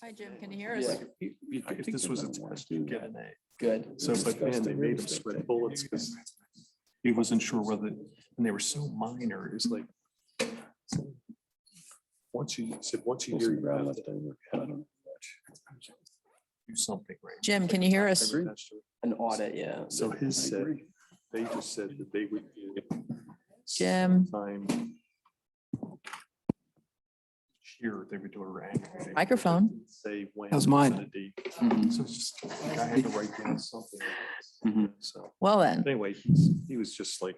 Hi, Jim, can you hear us? If this was a test, you'd get an A. Good. So, but man, they made him sweat bullets because he wasn't sure whether, and they were so minor, it was like. Once you hear you have to do something right. Jim, can you hear us? An audit, yeah. So his said, they just said that they would. give Jim. Time. Here, they would do a rank. Microphone. Say when. How's mine? and a date. Mhm. So it's just, like, I had to write down something. Mhm. So Well then, anyway, he was just like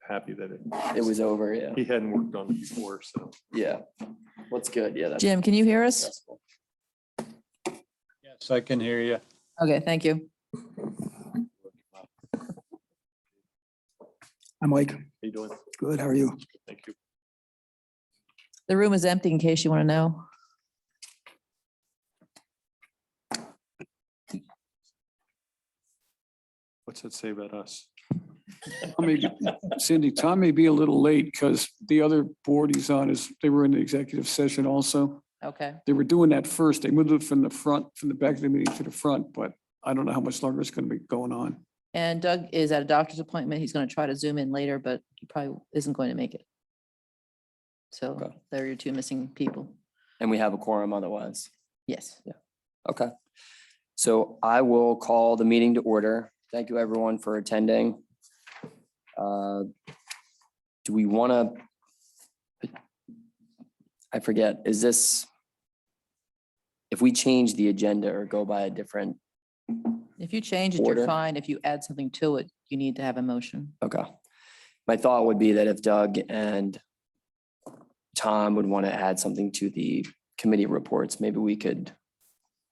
happy that It was over, yeah. he hadn't worked on it before, so. Yeah. What's good, yeah. That's Jim, can you hear us? successful. Yes, I can hear you. Okay, thank you. I'm Mike. How you doing? Good. How are you? Thank you. The room is empty in case you want to know. What's that say about us? Cindy, Tom may be a little late because the other board he's on they were in the executive session also. Okay, They were doing that first. They moved it from the back of the meeting to the front, but I don't know how much longer it's going to be going on. and Doug is at a doctor's appointment. He's going to try to zoom in later, but he probably isn't going to make it. So Okay. there are your two missing people. And we have a quorum otherwise. Yes. Okay. So I will call the meeting to order. Thank you, everyone, for attending. Do we want to? I forget, is this? If we change the agenda or go by a different, If you change it, Order. you're fine. If you add something to it, you need to have a motion. okay. My thought would be that if Doug and Tom would want to add something to the committee reports, maybe we could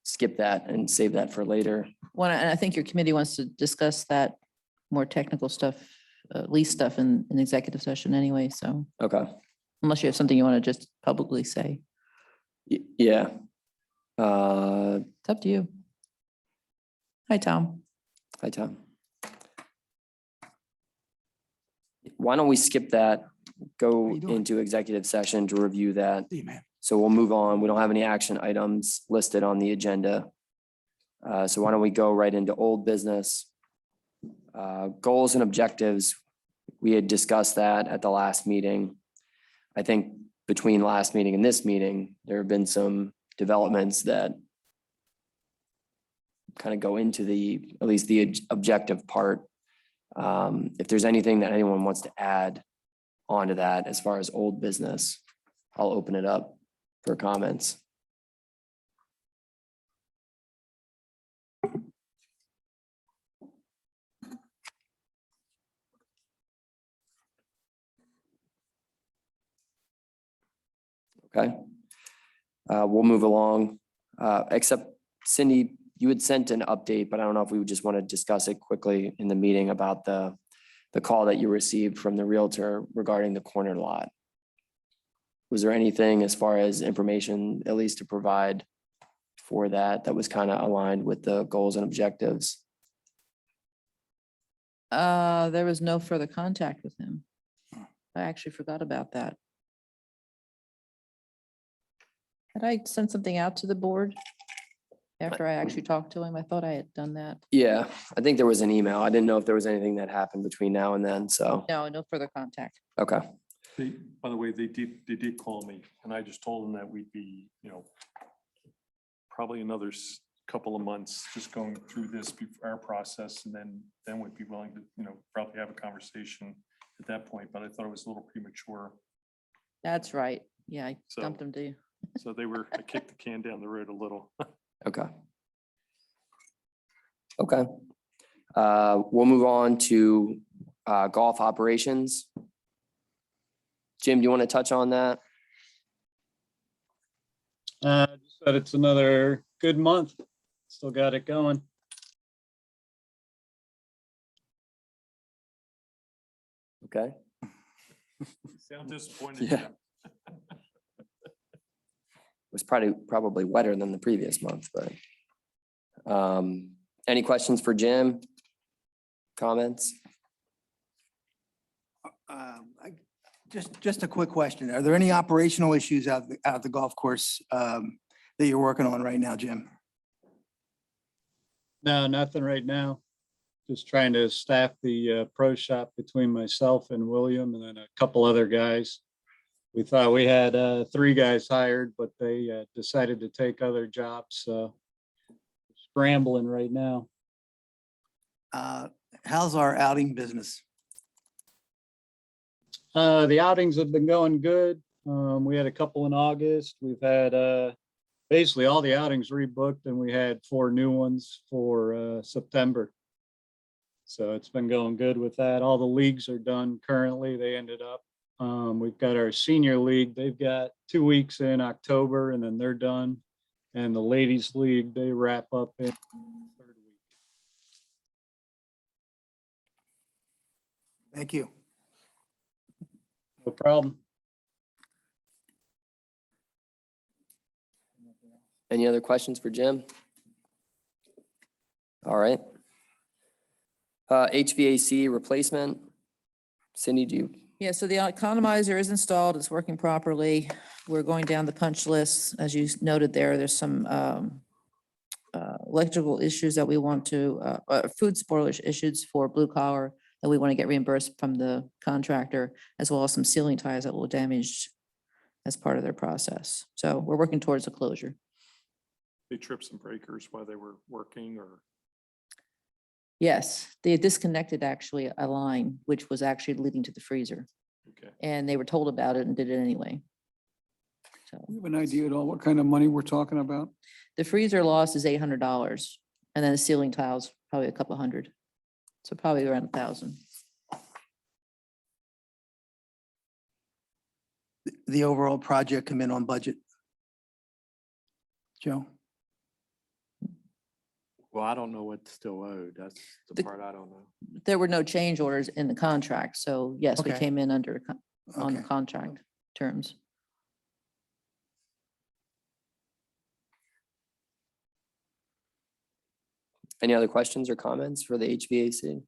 skip that and save that for later. And I think your committee wants to discuss that more technical stuff, lease stuff in executive session anyway. So Okay. unless you have something you want to just publicly say, Yeah. it's up to you. Hi, Tom. Hi, Tom. Why don't we skip that, go you doing? into executive session to review that? Hey, man. So we'll move on. We don't have any action items listed on the agenda. So why don't we go right into old business? Goals and objectives. We had discussed that at the last meeting. I think between last meeting and this meeting, there have been some developments that kind of go into at least the objective part. If there's anything that anyone wants to add onto that as far as old business, I'll open it up for comments. Okay. We'll move along, except Cindy, you had sent an update, but I don't know if we would just want to discuss it quickly in the meeting about the call that you received from the Realtor regarding the corner lot. Was there anything as far as information, at least to provide for that was kind of aligned with the goals and objectives? There was no further contact with him. I actually forgot about that. Had I sent something out to the board after I actually talked to him? I thought I had done that. Yeah, I think there was an email. I didn't know if there was anything that happened between now and then, so, No, no further contact. okay. By the way, they did call me and I just told them that we'd be, probably another couple of months just going through our process and then we'd be willing to, probably have a conversation at that point, but I thought it was a little premature. That's right. Yeah, I So- dumped him to you. So I kicked the can down the road a little. Okay. Okay. We'll move on to golf operations. Jim, do you want to touch on that? Just that it's another good month. Still got it going. Okay. Sound disappointed. Yeah. It was probably wetter than the previous month, but any questions for Jim? Comments? Just a quick question. Are there any operational issues out at the golf course that you're working on right now, Jim? No, nothing right now. Just trying to staff the pro shop between myself and William and then a couple other guys. We thought we had 3 guys hired, but they decided to take other jobs. So scrambling right now. How's our outing business? The outings have been going good. We had a couple in August. We've had basically all the outings rebooked and we had 4 new ones for September. So it's been going good with that. All the leagues are done currently. They ended up. We've got our senior league. They've got 2 weeks in October and then they're done. And the ladies league, they wrap up in the 3rd week. Thank you. No problem. Any other questions for Jim? All right. HVAC replacement. Cindy, do you? Yeah, so the economizer is installed. It's working properly. We're going down the punch list. As you noted there, there's some electrical issues that we want to, food spoilage issues for blue collar that we want to get reimbursed from the contractor, as well as some ceiling ties that were damaged as part of their process. So we're working towards a closure. They tripped some breakers while they were working, or Yes, they had disconnected actually a line, which was actually leading to the freezer, okay. and they were told about it and did it anyway. So You have an idea at all what kind of money we're talking about? the freezer loss is $800, and then the ceiling tiles, probably a couple hundred. So probably around 1,000. The overall project come in on budget? Joe? Well, I don't know what's still owed. That's the The- part I don't know. There were no change orders in the contract, so yes, we Okay. came in under, on the Okay. contract terms. Any other questions or comments for the HVAC?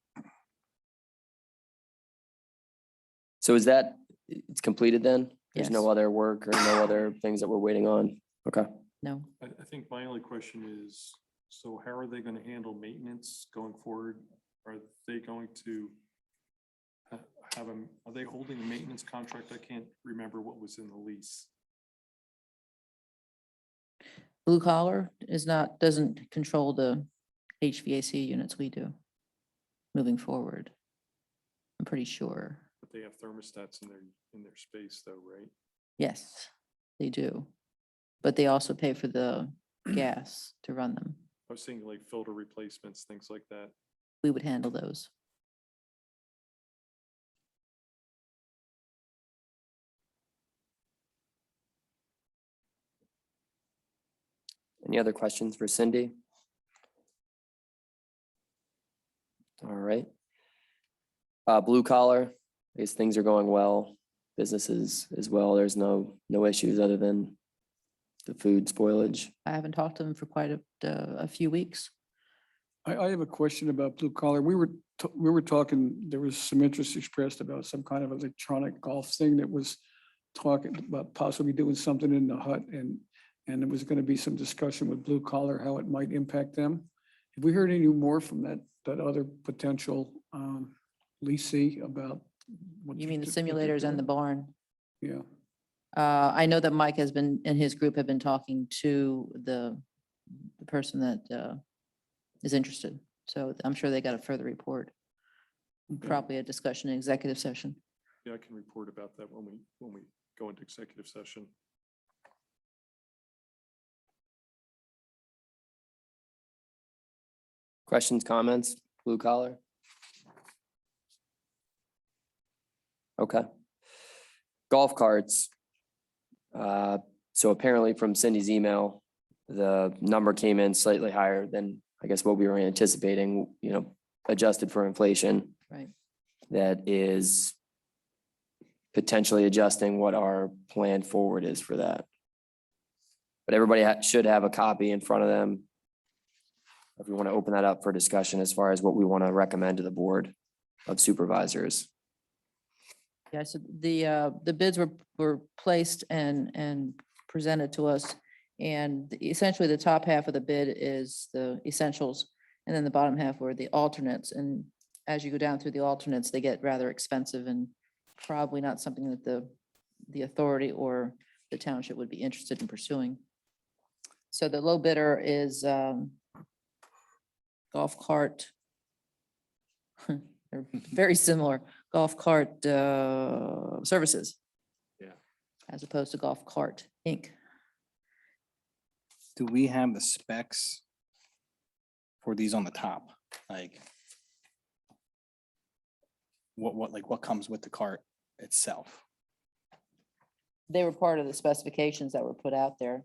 So is that, it's completed then? There's no Yes. other work or no other things that we're waiting on? Okay. No, I think my only question is, so how are they gonna handle maintenance going forward? Are they going to have a, are they holding a maintenance contract? I can't remember what was in the lease. blue collar is not, doesn't control the HVAC units we do moving forward. I'm pretty sure. But they have thermostats in their space though, right? Yes, they do. But they also pay for the gas to run them. I was thinking like filter replacements, things like that. We would handle those. Any other questions for Cindy? All right. Blue collar, I guess things are going well. Businesses as well. There's no issues other than the food spoilage. I haven't talked to them for quite a few weeks. I have a question about blue collar. We were talking, there was some interest expressed about some kind of electronic golf thing that was talking about possibly doing something in the hut and there was going to be some discussion with blue collar, how it might impact them. Have we heard any more from that other potential leasee about? what You mean the what they're simulators and the doing? barn? Yeah. I know that Mike has been, and his group have been talking to the person that is interested. So I'm sure they got a further report, Okay. probably a discussion in executive session. Yeah, I can report about that when we go into executive session. Questions, comments, blue collar? Okay. Golf carts. So apparently from Cindy's email, the number came in slightly higher than, I guess, what we were anticipating, adjusted for inflation. Right. That is potentially adjusting what our plan forward is for that. But everybody should have a copy in front of them. If we want to open that up for discussion as far as what we want to recommend to the board of supervisors. Yeah, so the bids were placed and presented to us. And essentially the top half of the bid is the essentials. And then the bottom half were the alternates. And as you go down through the alternates, they get rather expensive and probably not something that the authority or the township would be interested in pursuing. So the low bidder is golf cart. They're very similar, golf cart services. Yeah. As opposed to Golf Cart Inc. Do we have the specs for these on the top? Like what comes with the cart itself? They were part of the specifications that were put out there.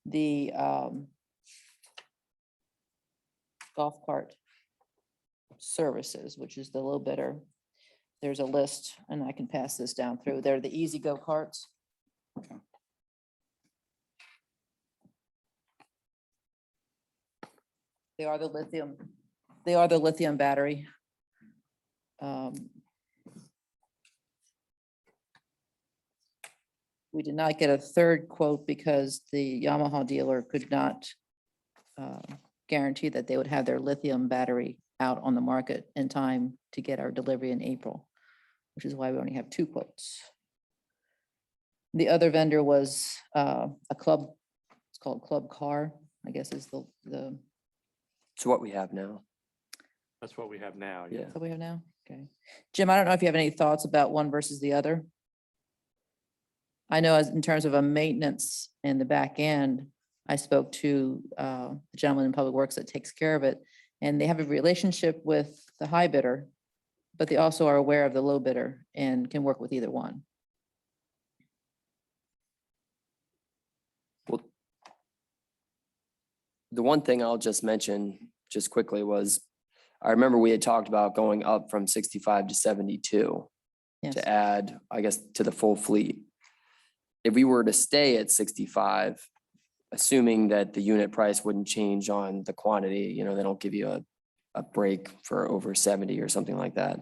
The golf cart services, which is the low bidder. There's a list, and I can pass this down through. They're the easy go carts. Okay. They are the lithium battery. We did not get a third quote because the Yamaha dealer could not guarantee that they would have their lithium battery out on the market in time to get our delivery in April, which is why we only have 2 quotes. The other vendor was a club, it's called Club Car, I guess is the, It's what we have now. That's what we have now, yeah. Yeah. what we have now? Okay. Jim, I don't know if you have any thoughts about one versus the other. I know as in terms of a maintenance in the back end, I spoke to the gentleman in Public Works that takes care of it, and they have a relationship with the high bidder, but they also are aware of the low bidder and can work with either one. Well, the one thing I'll just mention just quickly was, I remember we had talked about going up from 65 to 72 Yes. to add, I guess, to the full fleet. If we were to stay at 65, assuming that the unit price wouldn't change on the quantity, you know, they don't give you a break for over 70 or something like that,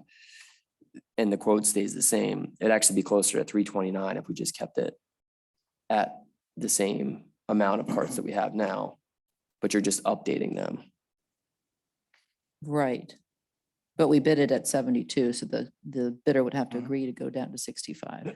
and the quote stays the same, it'd actually be closer to 329 if we just kept it at the same amount of carts that we have now, but you're just updating them. Right. But we bid it at 72, so the bidder would have to agree to go down to 65.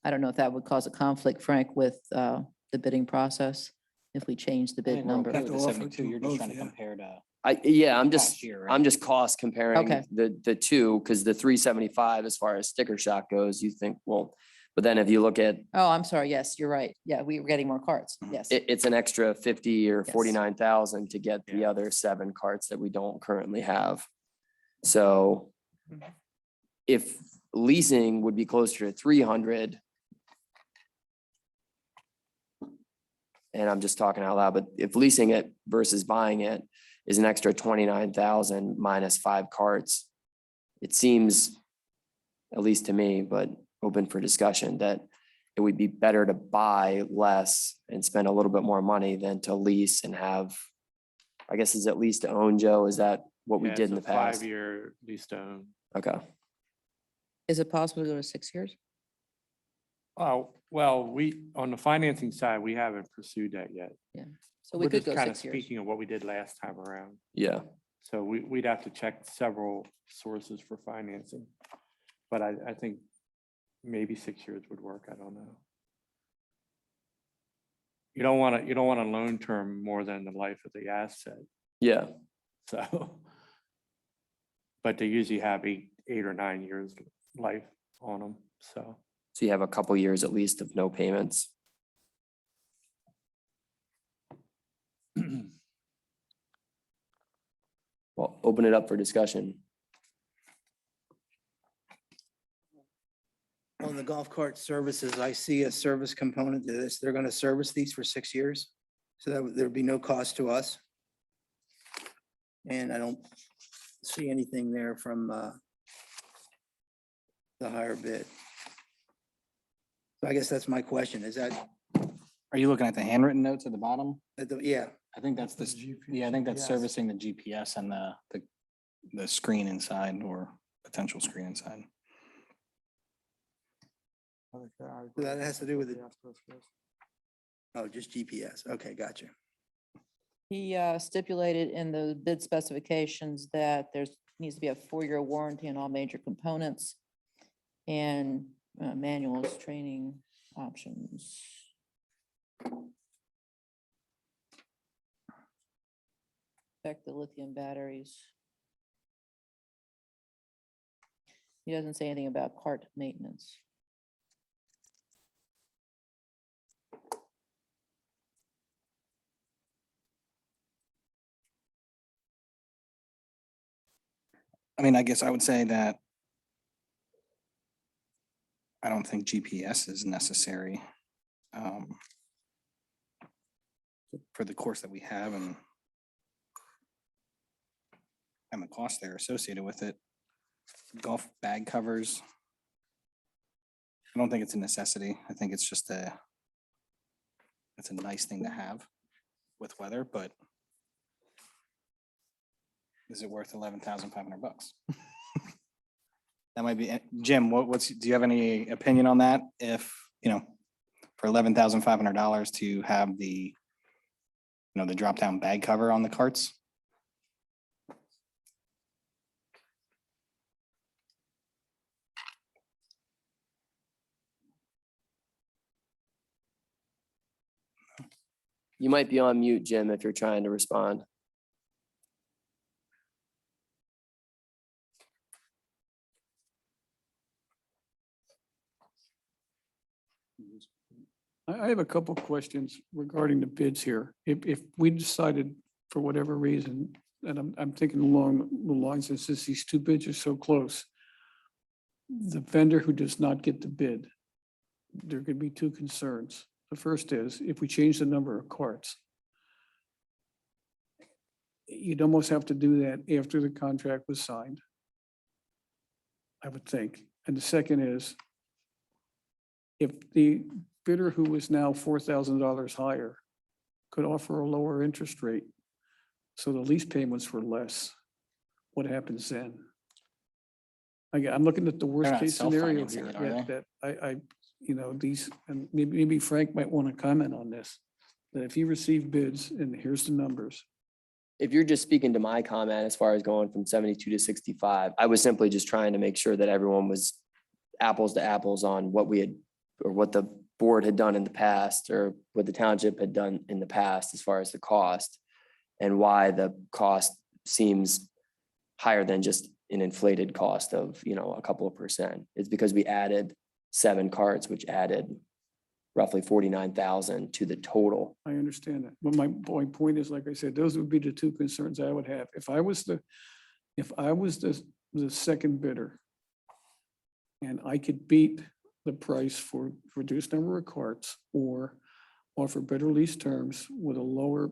I don't know if that would cause a conflict, Frank, with the bidding process, if we change the I bid think we're number. okay Have with to the offer 72. to You're just both, trying to yeah. compare to I'm past just, year, I'm right? just cost comparing Okay. the two, because the 375 as far as sticker shock goes, you think, well, but then if you look at Oh, I'm sorry. Yes, you're right. Yeah, we were getting more carts. Mhm. Yes. it's an extra 50 or Yes. 49,000 to get the Yeah. other 7 carts that we don't currently have. So Mhm. if leasing would be closer to 300, and I'm just talking out loud, but if leasing it versus buying it is an extra 29,000 minus 5 carts, it seems, at least to me, but open for discussion, that it would be better to buy less and spend a little bit more money than to lease and have, I guess, is it lease to own, Joe? Is that what we Yeah, did it's in a the past? 5-year lease to own. Okay, Is it possible to go to 6 years? Oh, well, on the financing side, we haven't pursued that yet. So we We're could just go kind of 6 years. speaking of what we did last time around. yeah. So we'd have to check several sources for financing. But I think maybe 6 years would work. I don't know. You don't want to loan term more than the life of the asset. Yeah, So. But they usually have 8 or 9 years life on them. So. so you have a couple years at least of no payments. Well, open it up for discussion. On the golf cart services, I see a service component to this. They're gonna service these for 6 years. So that there'd be no cost to us. And I don't see anything there from the higher bid. So I guess that's my question. Is that, Are you looking at the handwritten notes at the bottom? yeah, I think that's The this, GPS. yeah, I think that's servicing the GPS and the the screen inside or potential screen inside. So that has to do with it. Oh, just GPS. Okay, gotcha. He stipulated in the bid specifications that there's, needs to be a 4-year warranty on all major components and manuals, training options. Check the lithium batteries. He doesn't say anything about cart maintenance. I mean, I guess I would say that I don't think GPS is necessary for the course that we have and the costs that are associated with it. Golf bag covers. I don't think it's a necessity. I think it's just it's a nice thing to have with weather, but is it worth $11,500? That might be, Jim, do you have any opinion on that? If, for $11,500 to have the drop down bag cover on the carts? You might be on mute, Jim, if you're trying to respond. I have a couple of questions regarding the bids here. If we decided for whatever reason, and I'm thinking along the lines that since these two bids are so close, the vendor who does not get the bid, there could be two concerns. The first is if we change the number of carts, you'd almost have to do that after the contract was signed, I would think. And the second is if the bidder who is now $4,000 higher could offer a lower interest rate, so the lease payments were less, what happens then? I'm looking at the worst not case scenario self-financing here, it, are they? that these, and maybe Frank might want to comment on this, that if you receive bids and here's the numbers. If you're just speaking to my comment as far as going from 72 to 65, I was simply just trying to make sure that everyone was apples to apples on what we had, or what the board had done in the past, or what the township had done in the past as far as the cost, and why the cost seems higher than just an inflated cost of, a couple of percent. It's because we added 7 carts, which added roughly 49,000 to the total. I understand that. But my point is, like I said, those would be the two concerns I would have. If I was the second bidder and I could beat the price for reduced number of carts or offer better lease terms with a lower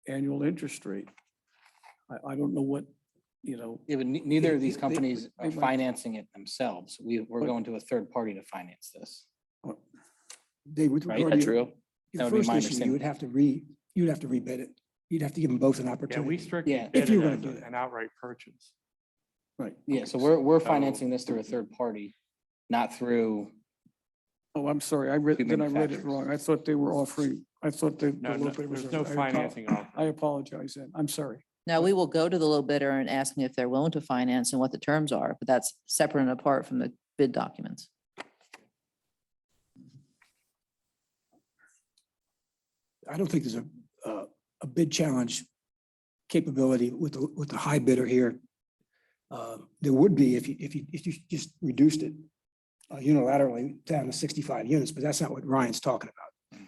annual interest rate, I don't know what, Yeah, but neither of these they- companies they are might- financing it themselves. We're But- going to a third party to finance this. Dave, with Right, regard Is to that your- true? your That would be first my issue, you would have to rebid it. You'd have to give them both an Yeah, we opportunity. strictly Yeah. bid If you it were gonna as do a- that. an outright purchase. right. Yeah, so we're So- financing this through a third party, not through, Oh, I'm sorry. I Two read it manufacturers. wrong. I thought they were offering, I thought the No, low bid was. there's no I financing offer. I apologize then. I'm sorry. Now, we will go to the low bidder and ask them if they're willing to finance and what the terms are, but that's separate and apart from the bid documents. I don't think there's a bid challenge capability with the high bidder here. There would be if you just reduced it unilaterally down to 65 units, but that's not what Ryan's talking about.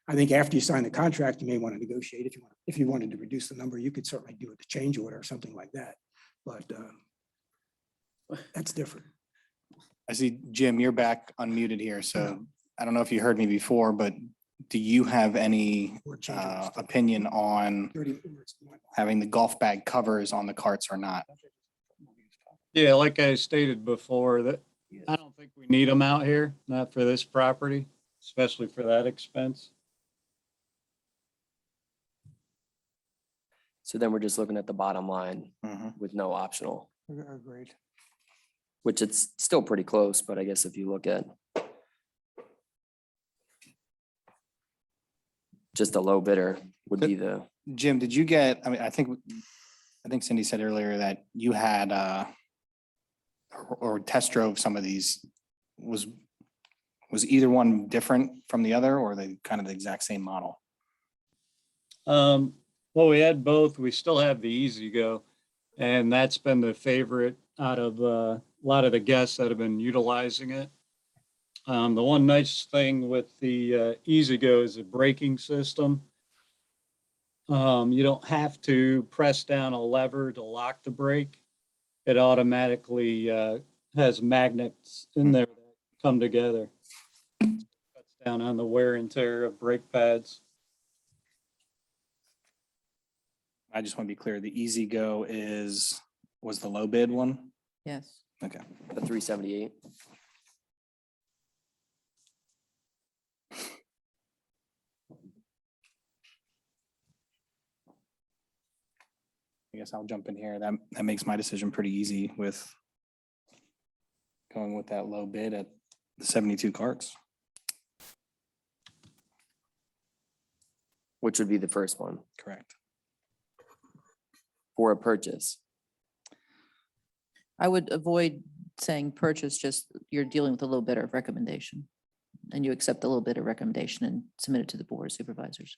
I think after you sign the contract, you may want to negotiate. If you wanted to reduce the number, you could certainly do it to change order or something like that. But that's different. I see, Jim, you're back unmuted here, so I don't know if you heard me before, but do you have any Or change orders. opinion on 30 words. having the golf bag covers on the carts or not? Yeah, like I stated before, that I don't think we need them out here, not for this property, especially for that expense. So then we're just looking at the bottom line Mhm. with no optional, Agreed. which it's still pretty close, but I guess if you look at just a low bidder would be the, Jim, did you get, I mean, I think Cindy said earlier that you had, or test drove some of these. Was either one different from the other, or are they kind of the exact same model? Well, we had both. We still have the Easy Go. And that's been the favorite out of a lot of the guests that have been utilizing it. The one nice thing with the Easy Go is the braking system. You don't have to press down a lever to lock the brake. It automatically has magnets in there that come together. Cuts down on the wear and tear of brake pads. I just want to be clear, the Easy Go was the low bid one? Yes. Okay. the 378. I guess I'll jump in here. That makes my decision pretty easy with going with that low bid at the 72 carts. Which would be the first one Correct. for a purchase. I would avoid saying purchase, just you're dealing with a little bit of recommendation. And you accept a little bit of recommendation and submit it to the board of supervisors.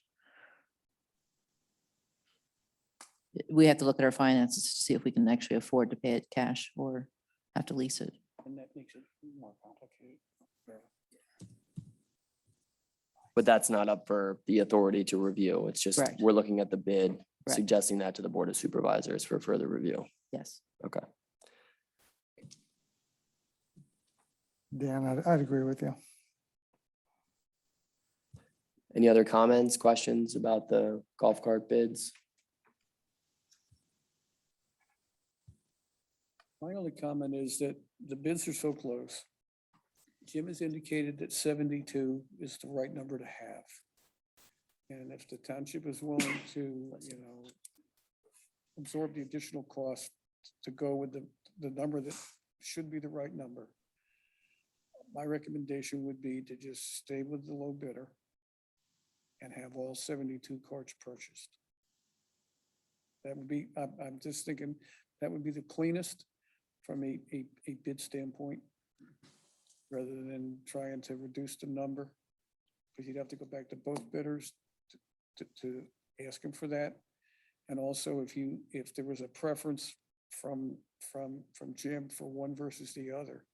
We have to look at our finances to see if we can actually afford to pay it cash or have to lease it. And that makes it more complicated. But that's not up for the authority to review. It's just, Correct. we're looking at the bid, Correct. suggesting that to the Board of Supervisors for further review. Yes. Okay. Dan, I'd agree with you. Any other comments, questions about the golf cart bids? My only comment is that the bids are so close. Jim has indicated that 72 is the right number to have. And if the township is willing to, absorb the additional cost to go with the number that should be the right number, my recommendation would be to just stay with the low bidder and have all 72 carts purchased. That would be, I'm just thinking, that would be the cleanest from a bid standpoint, rather than trying to reduce the number, because you'd have to go back to both bidders to ask them for that. And also, if there was a preference from Jim for one versus the other,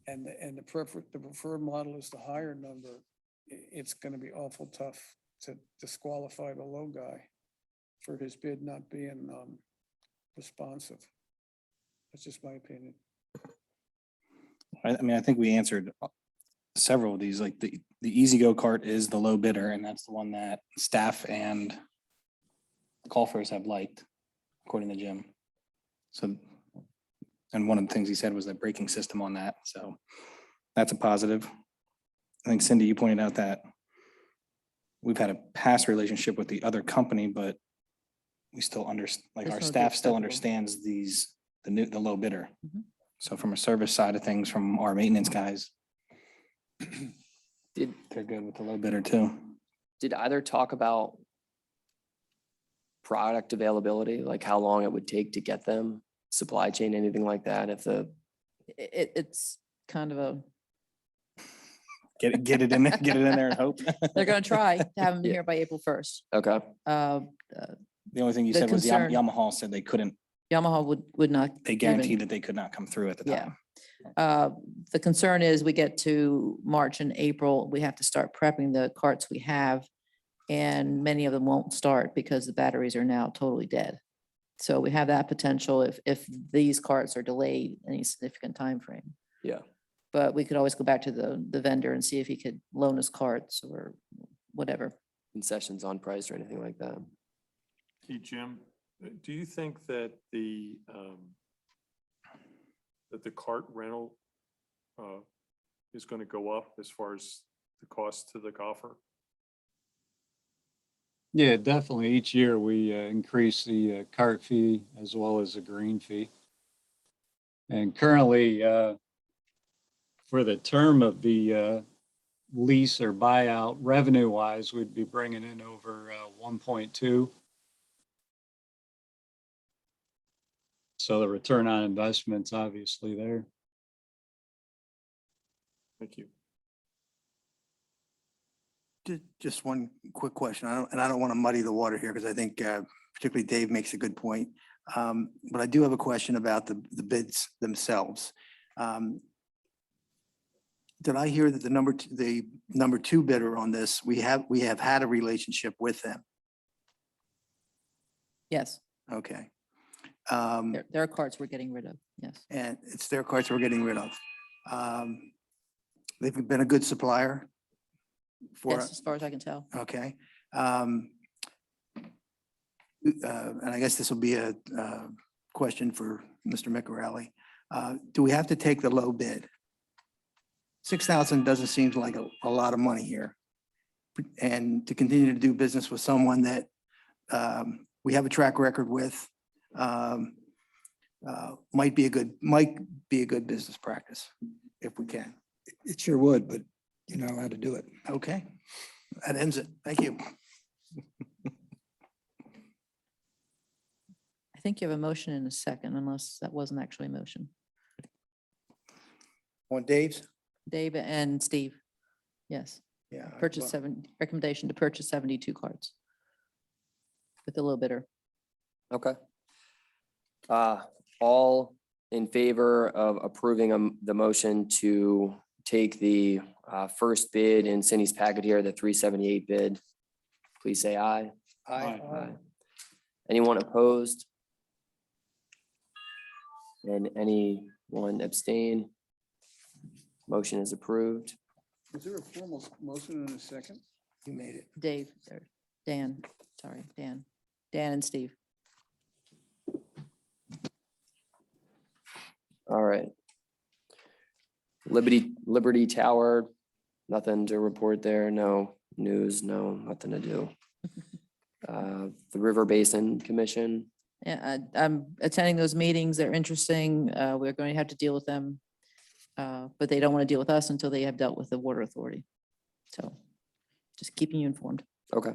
and the preferred model is the higher number, it's gonna be awful tough to disqualify the low guy for his bid not being responsive. That's just my opinion. I mean, I think we answered several of these, like the Easy Go cart is the low bidder, and that's the one that staff and golfers have liked, according to Jim. So, and one of the things he said was the braking system on that, so that's a positive. I think Cindy, you pointed out that we've had a past relationship with the other company, but we still our This one would be staff still acceptable. understands the low bidder. Mhm. So from a service side of things, from our maintenance guys, Did, they're good with the low bidder too. did either talk about product availability, like how long it would take to get them, supply chain, anything like that? If the, It's kind of a, Get it in there, get it in there and hope. they're gonna try to have them Yeah. here by April 1st. okay, The only thing you the said was concern- Yamaha said they couldn't, Yamaha would not. they even- guaranteed that they could not come through at the Yeah. time. The concern is we get to March and April, we have to start prepping the carts we have. And many of them won't start because the batteries are now totally dead. So we have that potential if these carts are delayed any significant time frame. yeah. But we could always go back to the vendor and see if he could loan us carts or whatever. Concessions on price or anything like that. Hey, Jim, do you think that the cart rental is going to go up as far as the cost to the golfer? Yeah, definitely. Each year we increase the cart fee as well as the green fee. And currently, for the term of the lease or buyout, revenue wise, we'd be bringing in over 1.2. So the return on investment's obviously there. Thank you. Just one quick question. I don't want to muddy the water here because I think particularly Dave makes a good point. But I do have a question about the bids themselves. Did I hear that the number two bidder on this, we have had a relationship with them? Yes, Okay. there are carts we're getting rid of. Yes. And it's their carts we're getting rid of. They've been a good supplier for Yes, as far as I can tell. Okay. And I guess this will be a question for Mr. Micarelli. Do we have to take the low bid? 6,000 doesn't seem like a lot of money here. And to continue to do business with someone that we have a track record with might be a good business practice if we can. It sure would, but you're not allowed to do it. Okay, that ends it. Thank you. I think you have a motion in a second, unless that wasn't actually a motion. On Dave's? Dave and Steve. Yes, Yeah. recommendation to purchase 72 carts with a little bidder. Okay. All in favor of approving the motion to take the first bid in Cindy's packet here, the 378 bid, please say aye. Aye. Anyone opposed? And anyone abstain? Motion is approved. Is there a formal motion in a second? You made it. Dave, or Dan, sorry, Dan and Steve. All right. Liberty Tower, nothing to report there. No news, nothing to do. The River Basin Commission, Yeah, I'm attending those meetings. They're interesting. We're going to have to deal with them. But they don't want to deal with us until they have dealt with the water authority. So just keeping you informed. okay.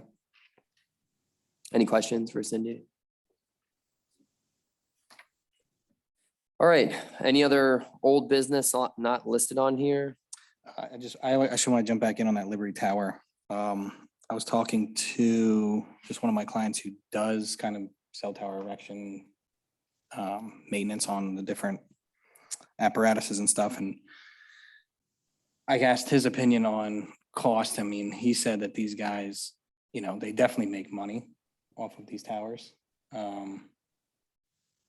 Any questions for Cindy? All right, any other old business not listed on here? I actually want to jump back in on that Liberty Tower. I was talking to just one of my clients who does kind of cell tower erection maintenance on the different apparatuses and stuff. And I asked his opinion on cost. I mean, he said that these guys, they definitely make money off of these towers.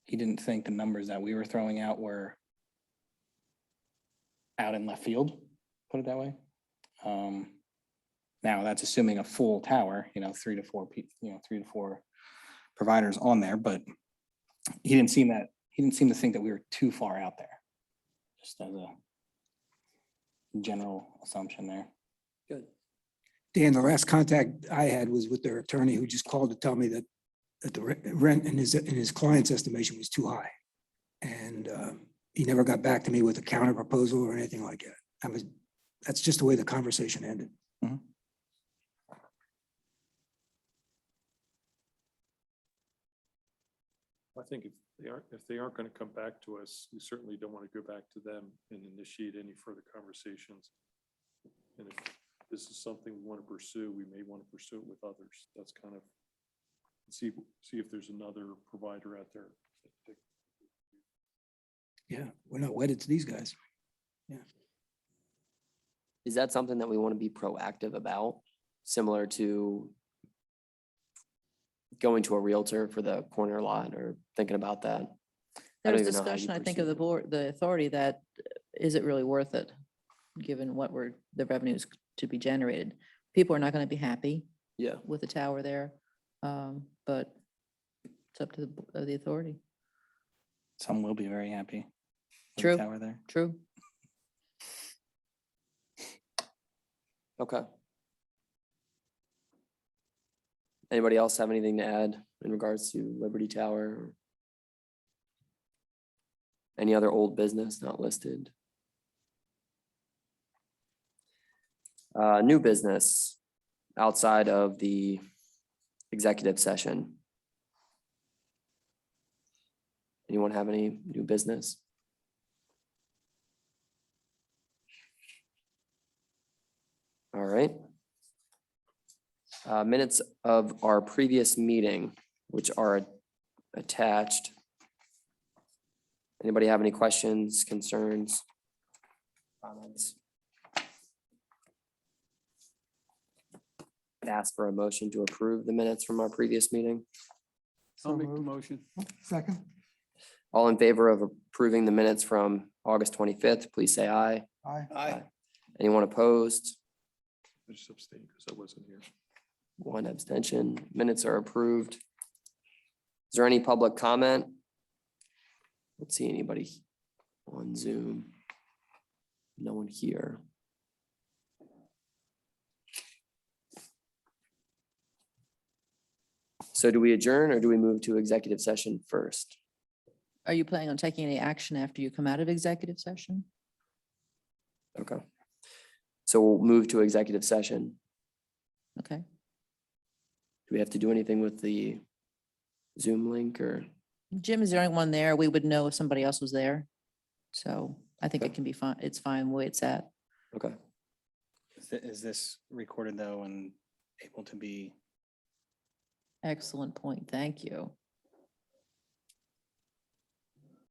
He didn't think the numbers that we were throwing out were out in left field, put it that way. Now that's assuming a full tower, 3 to 4 providers on there, but he didn't seem to think that we were too far out there. Just as a general assumption there. Good. Dan, the last contact I had was with their attorney who just called to tell me that the rent in his client's estimation was too high. And he never got back to me with a counter proposal or anything like that. That's just the way the conversation ended. I think if they aren't going to come back to us, we certainly don't want to go back to them and initiate any further conversations. And if this is something we want to pursue, we may want to pursue it with others. That's kind of see if there's another provider out there. Yeah, we're not wedded to these guys. Is that something that we want to be proactive about, similar to going to a realtor for the corner lot or thinking about that? There don't was even know how you discussion, I think, of pursue the it. board, the authority, that is it really worth it? Given what the revenues to be generated. People are not going to be happy Yeah, with the tower there. But it's up to the authority. Some will be very happy. with the True. Tower there. True. okay. Anybody else have anything to add in regards to Liberty Tower? Or any other old business not listed? New business outside of the executive session. Anyone have any new business? All right. Minutes of our previous meeting, which are attached. Anybody have any questions, concerns, comments? I'd ask for a motion to approve the minutes from our previous meeting. I'll make the motion. Second. All in favor of approving the minutes from August 25th, please say aye. Aye. Anyone opposed? I just abstained because I wasn't here. One abstention. Minutes are approved. Is there any public comment? Let's see anybody on Zoom. No one here. So do we adjourn or do we move to executive session first? Are you planning on taking any action after you come out of executive session? Okay. So we'll move to executive session. Okay. Do we have to do anything with the Zoom link or? Jim, is there anyone there? We would know if somebody else was there. So I think Okay. it can be fine. It's fine the way it's at. Okay. Is this recorded though and able to be? Excellent point. Thank you.